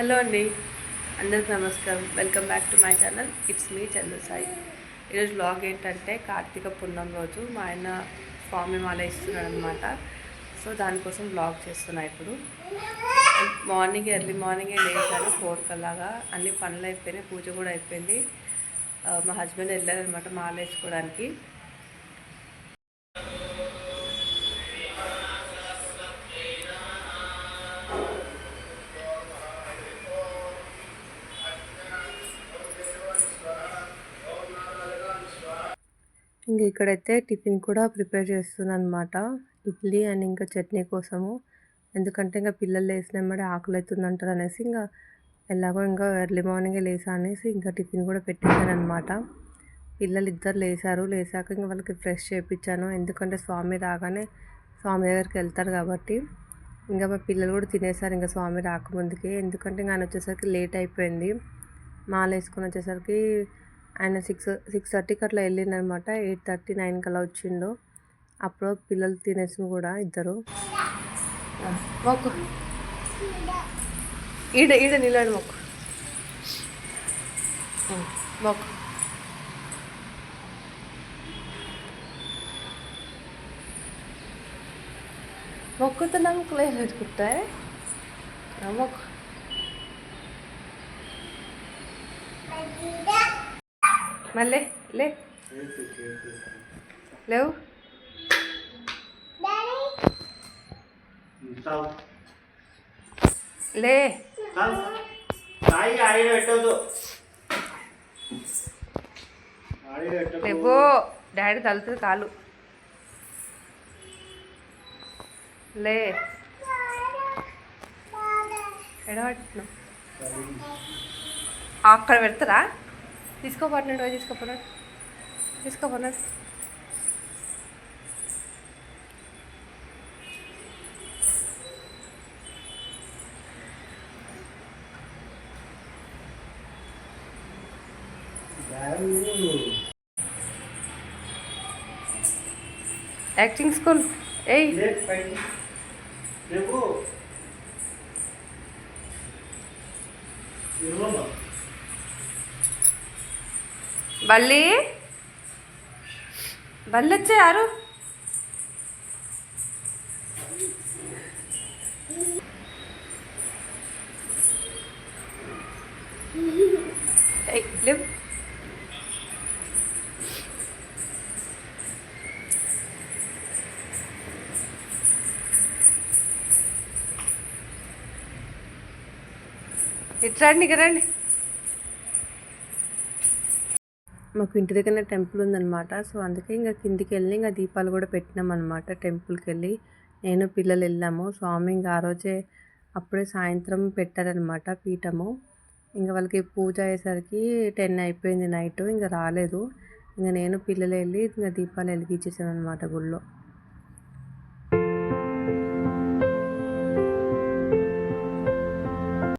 Hello అండి, అందరికి నమస్కారం. Welcome back to my channel. It's me Chandu Sai. ఈరోజు వ్లాగ్ ఏంటంటే కార్తీక పూర్ణం రోజు మా ఆయన స్వామి మాల ఇస్తున్నాడు అనమాట. సో దానికోసం వ్లాగ్ చేస్తున్నా. ఇప్పుడు ఎర్లీ మార్నింగే లేచాను 4 కల్లాగా. అన్ని పనులు అయిపోయినాయి, పూజ కూడా అయిపోయింది. మా హస్బెండ్ వెళ్ళారనమాట మాల వేసుకోవడానికి. ఇంక ఇక్కడైతే టిఫిన్ కూడా ప్రిపేర్ చేస్తున్నాను అనమాట. ఇడ్లీ అండ్ ఇంకా చట్నీ కోసము. ఎందుకంటే ఇంకా పిల్లలు లేసినమ్మడే ఆకలి అవుతుంది అంటారు అనేసి ఇంకా ఎలాగో ఇంకా ఎర్లీ మార్నింగే లేసా అనేసి ఇంకా టిఫిన్ కూడా పెట్టేశాను అనమాట. పిల్లలు ఇద్దరు లేసాక ఇంకా వాళ్ళకి ఫ్రెష్ చేయించాను. ఎందుకంటే స్వామి రాగానే స్వామి దగ్గరికి వెళ్తారు కాబట్టి. ఇంకా మా పిల్లలు కూడా తినేసారు ఇంకా స్వామి రాకముందుకే. ఎందుకంటే ఇంకా ఆయన వచ్చేసరికి లేట్ అయిపోయింది. మాల వేసుకొని వచ్చేసరికి ఆయన 6:30కి అట్లా వెళ్ళిందనమాట. 8:30, 9 కల్లా వచ్చిండు. అప్పుడు పిల్లలు తినేసిన కూడా ఇద్దరు. మొక్కు ఈడ నిలబడి మొక్కు మొక్కు మొక్కుతున్నా మొక్కులే పెట్టుకుంటా మొక్కు. మళ్ళీ లేవు లే లేవో డాడీ తలుతుంది కాలు. లే ఎడబట్టిన అక్కడ పెడతారా? తీసుకోపోతున్నాడు యాక్టింగ్ స్కూల్. ఏయ్ బల్లి వచ్చే యారు లేవు. ఇట్రండి ఇక రండి. మాకు ఇంటి దగ్గరనే టెంపుల్ ఉందన్నమాట. సో అందుకే ఇంకా కిందికి వెళ్ళి ఇంకా దీపాలు కూడా పెట్టినాం అనమాట. టెంపుల్కి వెళ్ళి నేను పిల్లలు వెళ్ళాము. స్వామి ఇంకా ఆ రోజే అప్పుడే సాయంత్రం పెట్టారనమాట పీఠము. ఇంకా వాళ్ళకి పూజ అయ్యేసరికి 10 అయిపోయింది నైట్. ఇంకా రాలేదు. ఇంకా నేను పిల్లలు వెళ్ళి ఇంకా దీపాలు వెలిగించేసాను అనమాట గుళ్ళో.